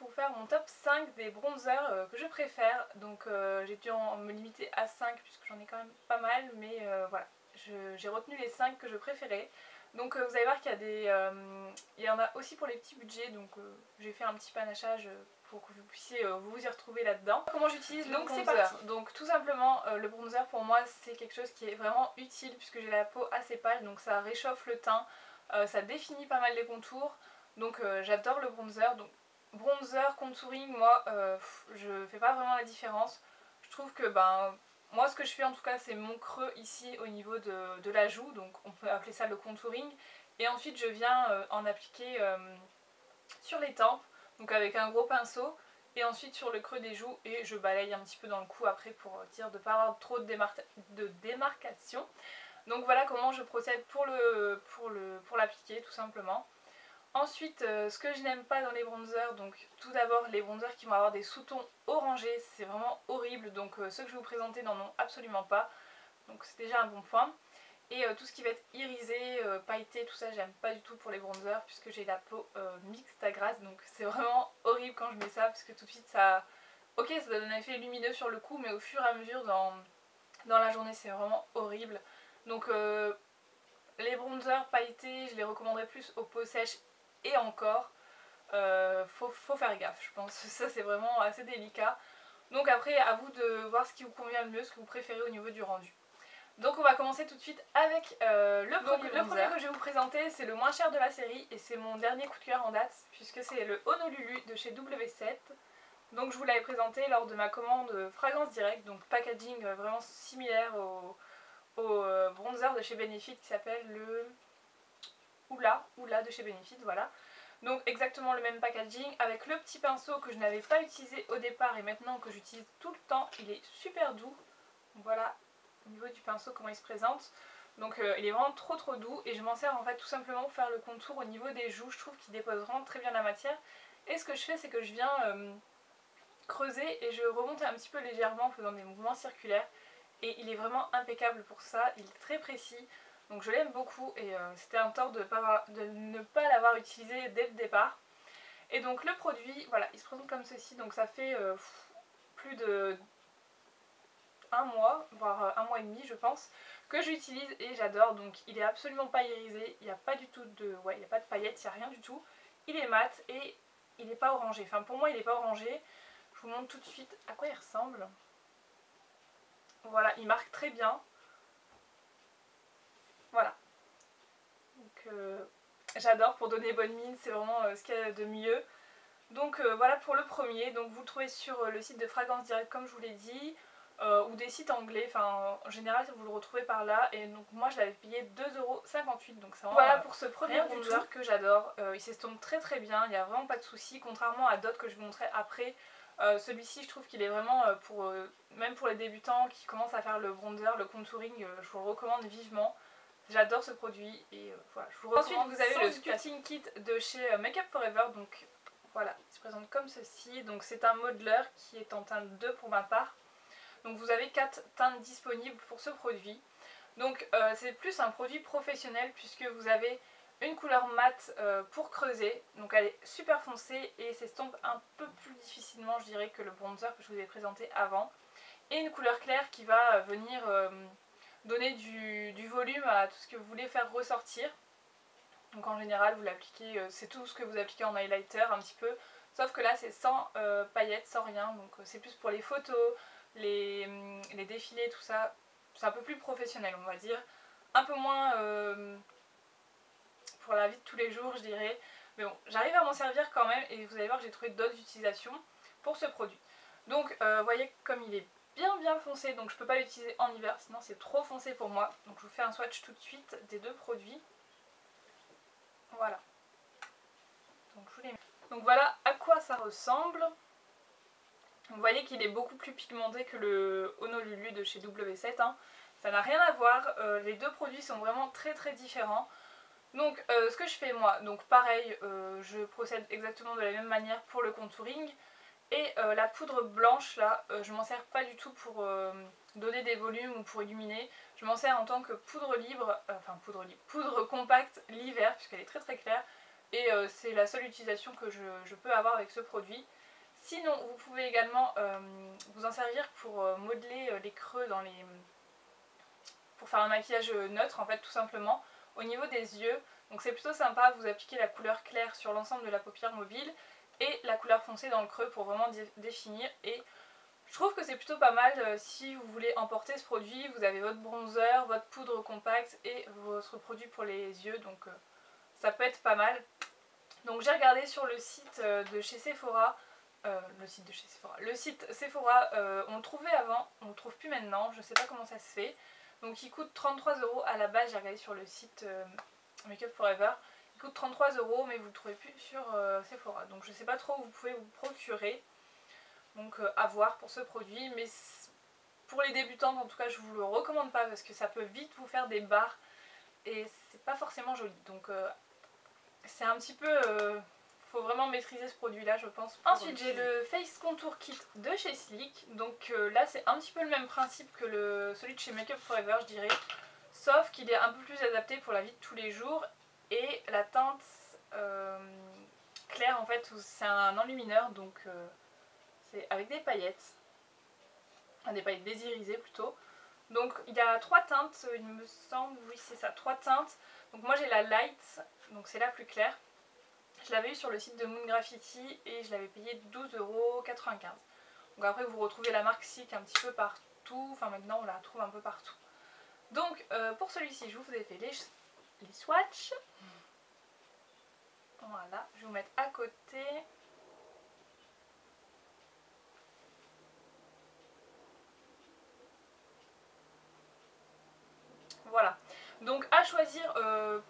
pour vous faire mon top 5 des bronzers que je préfère. Donc j'ai dû me limiter à 5 puisque j'en ai quand même pas mal, mais voilà, j'ai retenu les 5 que je préférais. Donc vous allez voir qu'il y a il y en a aussi pour les petits budgets, donc j'ai fait un petit panachage pour que vous puissiez vous y retrouver là-dedans. Comment j'utilise le bronzer? Donc tout simplement le bronzer pour moi c'est quelque chose qui est vraiment utile puisque j'ai la peau assez pâle, donc ça réchauffe le teint, ça définit pas mal les contours, donc j'adore le bronzer. Donc bronzer, contouring, moi je fais pas vraiment la différence. Je trouve que moi ce que je fais en tout cas c'est mon creux ici au niveau de la joue, donc on peut appeler ça le contouring, et ensuite je viens en appliquer sur les tempes, donc avec un gros pinceau, et ensuite sur le creux des joues, et je balaye un petit peu dans le cou après pour dire de ne pas avoir trop de démarcation. Donc voilà comment je procède pour l'appliquer tout simplement. Ensuite, ce que je n'aime pas dans les bronzers, donc tout d'abord les bronzers qui vont avoir des sous-tons orangés, c'est vraiment horrible, donc ceux que je vais vous présenter n'en ont absolument pas, donc c'est déjà un bon point. Et tout ce qui va être irisé, pailleté, tout ça j'aime pas du tout pour les bronzers puisque j'ai la peau mixte à grasse, donc c'est vraiment horrible quand je mets ça parce que tout de suite ça... Ok, ça donne un effet lumineux sur le cou, mais au fur et à mesure dans la journée c'est vraiment horrible. Donc les bronzers pailletés, je les recommanderais plus aux peaux sèches et encore. Faut faire gaffe, je pense. Ça c'est vraiment assez délicat. Donc après, à vous de voir ce qui vous convient le mieux, ce que vous préférez au niveau du rendu. Donc on va commencer tout de suite avec le premier que je vais vous présenter, c'est le moins cher de la série et c'est mon dernier coup de cœur en date puisque c'est le Honolulu de chez W7. Donc je vous l'avais présenté lors de ma commande Fragrance Direct, donc packaging vraiment similaire au bronzer de chez Benefit qui s'appelle le Oula de chez Benefit, voilà. Donc exactement le même packaging avec le petit pinceau que je n'avais pas utilisé au départ et maintenant que j'utilise tout le temps, il est super doux. Donc voilà au niveau du pinceau comment il se présente. Donc il est vraiment trop doux et je m'en sers en fait tout simplement pour faire le contour au niveau des joues. Je trouve qu'il dépose vraiment très bien la matière. Et ce que je fais c'est que je viens creuser et je remonte un petit peu légèrement en faisant des mouvements circulaires. Et il est vraiment impeccable pour ça, il est très précis. Donc je l'aime beaucoup et c'était un tort de ne pas l'avoir utilisé dès le départ. Et donc le produit, voilà, il se présente comme ceci. Donc ça fait plus de un mois, voire un mois et demi je pense, que j'utilise et j'adore. Donc il est absolument pas irisé, il n'y a pas du tout de, il n'y a pas de paillettes, il n'y a rien du tout. Il est mat et il n'est pas orangé. Enfin pour moi il n'est pas orangé. Je vous montre tout de suite à quoi il ressemble. Voilà, il marque très bien. Voilà. Donc j'adore pour donner bonne mine, c'est vraiment ce qu'il y a de mieux. Donc voilà pour le premier. Donc vous le trouvez sur le site de Fragrance Direct comme je vous l'ai dit. Ou des sites anglais, enfin en général vous le retrouvez par là et donc moi je l'avais payé 2,58 €, donc c'est vraiment voilà pour ce premier bronzer que j'adore. Il s'estompe très bien, il n'y a vraiment pas de soucis contrairement à d'autres que je vous montrerai après. Celui-ci je trouve qu'il est vraiment même pour les débutants qui commencent à faire le bronzer, le contouring, je vous le recommande vivement. J'adore ce produit et voilà, je vous recommande. Ensuite vous avez le sculpting kit de chez Make Up For Ever, donc voilà, il se présente comme ceci. Donc c'est un modeler qui est en teinte 2 pour ma part. Donc vous avez 4 teintes disponibles pour ce produit. Donc c'est plus un produit professionnel puisque vous avez une couleur mate pour creuser. Donc elle est super foncée et s'estompe un peu plus difficilement je dirais que le bronzer que je vous ai présenté avant. Et une couleur claire qui va venir donner du volume à tout ce que vous voulez faire ressortir. Donc en général vous l'appliquez, c'est tout ce que vous appliquez en highlighter un petit peu. Sauf que là c'est sans paillettes, sans rien. Donc c'est plus pour les photos, les défilés, tout ça. C'est un peu plus professionnel on va dire. Un peu moins pour la vie de tous les jours je dirais. Mais bon, j'arrive à m'en servir quand même et vous allez voir que j'ai trouvé d'autres utilisations pour ce produit. Donc vous voyez comme il est bien foncé, donc je peux pas l'utiliser en hiver sinon c'est trop foncé pour moi. Donc je vous fais un swatch tout de suite des deux produits. Voilà. Donc, je vous les mets. Donc voilà à quoi ça ressemble. Vous voyez qu'il est beaucoup plus pigmenté que le Honolulu de chez W7. Hein. Ça n'a rien à voir. Les deux produits sont vraiment très différents. Donc ce que je fais moi, donc pareil, je procède exactement de la même manière pour le contouring. Et la poudre blanche là, je m'en sers pas du tout pour donner des volumes ou pour illuminer. Je m'en sers en tant que poudre libre, poudre compacte l'hiver puisqu'elle est très claire. et c'est la seule utilisation que je peux avoir avec ce produit. Sinon vous pouvez également vous en servir pour modeler les creux dans les... pour faire un maquillage neutre en fait tout simplement au niveau des yeux. Donc c'est plutôt sympa, vous appliquez la couleur claire sur l'ensemble de la paupière mobile et la couleur foncée dans le creux pour vraiment définir. Et je trouve que c'est plutôt pas mal si vous voulez emporter ce produit. Vous avez votre bronzer, votre poudre compacte et votre produit pour les yeux, donc ça peut être pas mal. Donc j'ai regardé sur le site de chez Sephora, le site Sephora, on le trouvait avant, on le trouve plus maintenant, je sais pas comment ça se fait. Donc il coûte 33 € à la base, j'ai regardé sur le site Make Up For Ever. Il coûte 33 € mais vous le trouvez plus sur Sephora. Donc je sais pas trop où vous pouvez vous procurer. Donc à voir pour ce produit. Mais pour les débutantes en tout cas je vous le recommande pas parce que ça peut vite vous faire des barres. Et c'est pas forcément joli. Donc c'est un petit peu... faut vraiment maîtriser ce produit là je pense. Ensuite j'ai le Face Contour Kit de chez Sleek. Donc là c'est un petit peu le même principe que celui de chez Make Up For Ever je dirais. Sauf qu'il est un peu plus adapté pour la vie de tous les jours. Et la teinte claire en fait, c'est un enlumineur donc c'est avec des paillettes. Enfin, des paillettes désirisées plutôt. Donc il y a 3 teintes il me semble, oui c'est ça, 3 teintes. Donc moi j'ai la light, donc c'est la plus claire. Je l'avais eu sur le site de Moon Graffiti et je l'avais payé 12,95 €. Donc après vous retrouvez la marque Silk un petit peu partout, enfin maintenant on la trouve un peu partout. Donc pour celui-ci je vous ai fait les swatchs. Voilà, je vais vous mettre à côté. Voilà, donc à choisir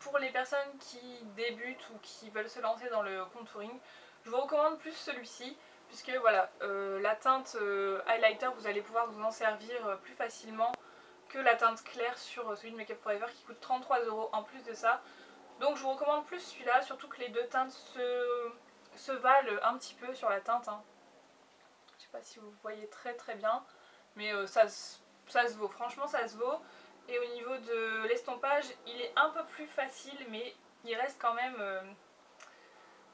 pour les personnes qui débutent ou qui veulent se lancer dans le contouring, je vous recommande plus celui-ci, puisque voilà, la teinte highlighter, vous allez pouvoir vous en servir plus facilement que la teinte claire sur celui de Make Up For Ever qui coûte 33 € en plus de ça. Donc je vous recommande plus celui-là, surtout que les deux teintes se valent un petit peu sur la teinte. Hein. Je sais pas si vous voyez très bien, mais ça se vaut, franchement ça se vaut. Et au niveau de l'estompage, il est un peu plus facile, mais il reste quand même...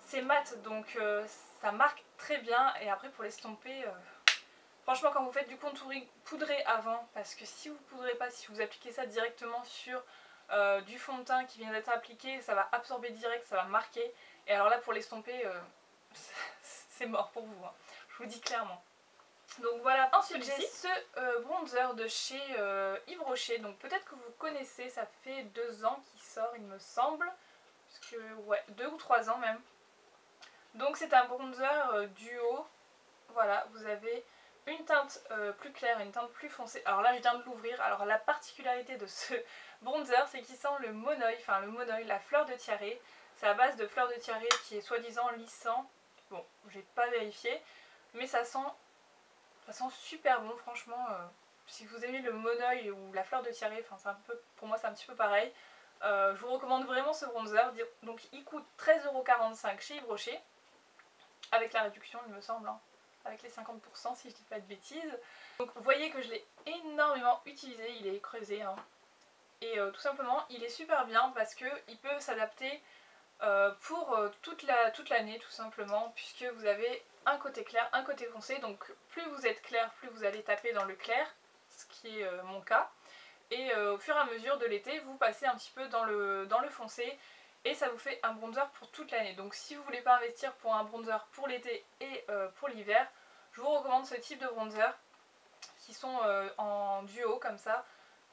c'est mat, donc ça marque très bien. Et après pour l'estomper, franchement quand vous faites du contouring, poudrez avant. Parce que si vous poudrez pas, si vous appliquez ça directement sur du fond de teint qui vient d'être appliqué, ça va absorber direct, ça va marquer. Et alors là pour l'estomper, c'est mort pour vous, hein. Je vous dis clairement. Donc voilà, ensuite j'ai ce bronzer de chez Yves Rocher, donc peut-être que vous connaissez, ça fait 2 ans qu'il sort il me semble, parce que ouais, 2 ou 3 ans même. Donc c'est un bronzer duo, voilà, vous avez une teinte plus claire et une teinte plus foncée. Alors là je viens de l'ouvrir, alors la particularité de ce bronzer c'est qu'il sent le monoeil, enfin le monoeil, la fleur de tiare. C'est à base de fleur de tiare qui est soi-disant lissant, bon j'ai pas vérifié, mais ça sent super bon franchement. Si vous aimez le monoeil ou la fleur de tiare, enfin pour moi c'est un petit peu pareil. Je vous recommande vraiment ce bronzer. Donc il coûte 13,45 € chez Yves Rocher, avec la réduction il me semble, hein, avec les 50% si je dis pas de bêtises. Donc vous voyez que je l'ai énormément utilisé, il est creusé. Hein. Et tout simplement il est super bien parce qu'il peut s'adapter pour toute l'année tout simplement, puisque vous avez un côté clair, un côté foncé, donc plus vous êtes clair, plus vous allez taper dans le clair, ce qui est mon cas, et au fur et à mesure de l'été, vous passez un petit peu dans le foncé, et ça vous fait un bronzer pour toute l'année. Donc si vous voulez pas investir pour un bronzer pour l'été et pour l'hiver, je vous recommande ce type de bronzer, qui sont en duo comme ça,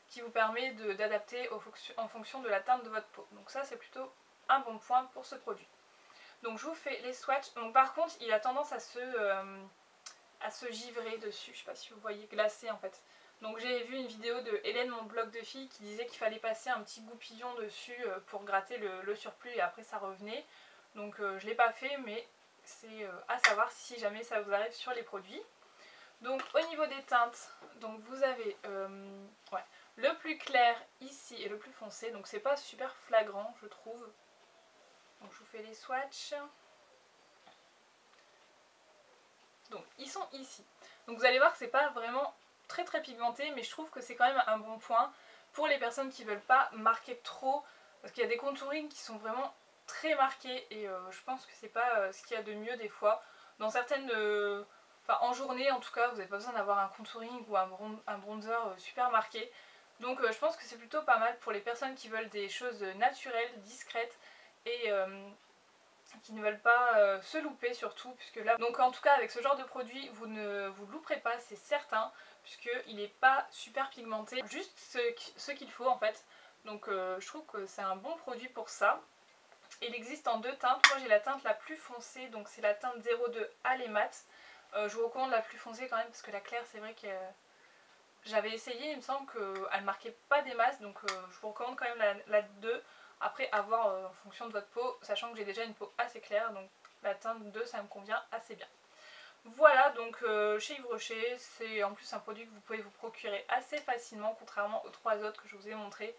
qui vous permet d'adapter en fonction de la teinte de votre peau. Donc ça c'est plutôt un bon point pour ce produit. Donc je vous fais les swatchs. Donc par contre il a tendance à se givrer dessus, je sais pas si vous voyez, glacé en fait. Donc j'ai vu une vidéo de Hélène, mon blog de fille, qui disait qu'il fallait passer un petit goupillon dessus pour gratter le surplus et après ça revenait. Donc je l'ai pas fait, mais c'est à savoir si jamais ça vous arrive sur les produits. Donc au niveau des teintes, donc vous avez ouais, le plus clair ici et le plus foncé, donc c'est pas super flagrant je trouve. Donc je vous fais les swatchs. Donc ils sont ici. Donc vous allez voir que c'est pas vraiment très pigmenté, mais je trouve que c'est quand même un bon point pour les personnes qui veulent pas marquer trop, parce qu'il y a des contourings qui sont vraiment très marqué et je pense que c'est pas ce qu'il y a de mieux des fois. Dans certaines... Enfin en journée en tout cas, vous n'avez pas besoin d'avoir un contouring ou un bronzer super marqué. Donc je pense que c'est plutôt pas mal pour les personnes qui veulent des choses naturelles, discrètes et qui ne veulent pas se louper surtout, puisque là, donc en tout cas avec ce genre de produit vous ne vous louperez pas, c'est certain, puisqu'il n'est pas super pigmenté, juste ce qu'il faut en fait. Donc je trouve que c'est un bon produit pour ça. Il existe en deux teintes, moi j'ai la teinte la plus foncée, donc c'est la teinte 02 Allez Mat. Je vous recommande la plus foncée quand même, parce que la claire c'est vrai que j'avais essayé, il me semble qu'elle ne marquait pas des masses, donc je vous recommande quand même la 2. Après, à voir en fonction de votre peau, sachant que j'ai déjà une peau assez claire, donc la teinte 2 ça me convient assez bien. Voilà, donc chez Yves Rocher, c'est en plus un produit que vous pouvez vous procurer assez facilement, contrairement aux 3 autres que je vous ai montrés.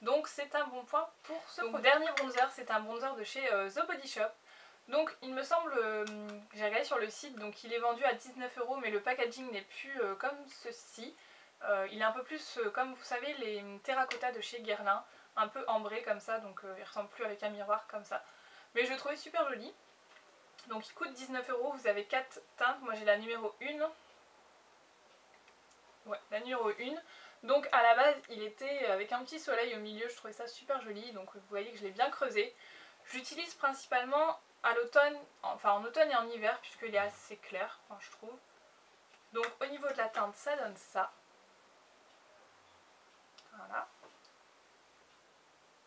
Donc c'est un bon point pour ce produit. Dernier bronzer, c'est un bronzer de chez The Body Shop. Donc il me semble, j'ai regardé sur le site, donc il est vendu à 19 €, mais le packaging n'est plus comme ceci. Il est un peu plus comme vous savez les terracotta de chez Guerlain, un peu ambré comme ça, donc il ressemble plus avec un miroir comme ça. Mais je le trouvais super joli. Donc il coûte 19 €, vous avez 4 teintes, moi j'ai la numéro 1. Ouais, la numéro 1. Donc à la base il était avec un petit soleil au milieu, je trouvais ça super joli, donc vous voyez que je l'ai bien creusé. J'utilise principalement à l'automne, enfin en automne et en hiver, puisqu'il est assez clair, enfin, je trouve. Donc au niveau de la teinte ça donne ça. Voilà.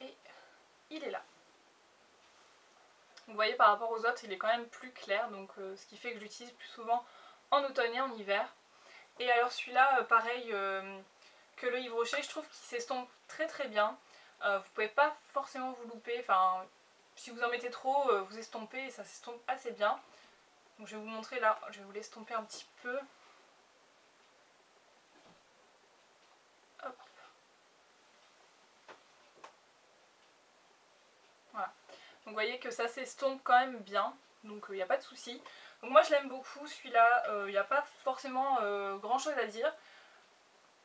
Et il est là. Vous voyez par rapport aux autres il est quand même plus clair, donc ce qui fait que je l'utilise plus souvent en automne et en hiver. Et alors celui-là pareil que le Yves Rocher, je trouve qu'il s'estompe très très bien. Vous pouvez pas forcément vous louper, enfin si vous en mettez trop vous estompez et ça s'estompe assez bien. Donc je vais vous montrer là, je vais vous l'estomper un petit peu. Hop. Voilà. Donc vous voyez que ça s'estompe quand même bien, donc il n'y a pas de souci. Donc moi je l'aime beaucoup celui-là, il n'y a pas forcément grand chose à dire.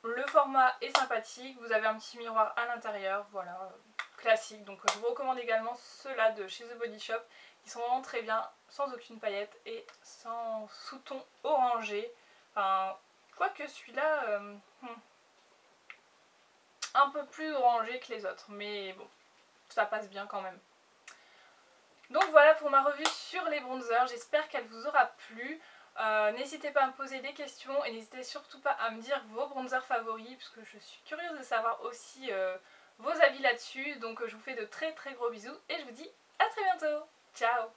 Le format est sympathique, vous avez un petit miroir à l'intérieur, voilà, classique. Donc je vous recommande également ceux-là de chez The Body Shop, qui sont vraiment très bien, sans aucune paillette et sans sous-ton orangé. Enfin, quoique celui-là, un peu plus orangé que les autres, mais bon, ça passe bien quand même. Donc voilà pour ma revue sur les bronzers, j'espère qu'elle vous aura plu. N'hésitez pas à me poser des questions et n'hésitez surtout pas à me dire vos bronzers favoris, parce que je suis curieuse de savoir aussi vos avis là-dessus. Donc je vous fais de très très gros bisous et je vous dis à très bientôt. Ciao!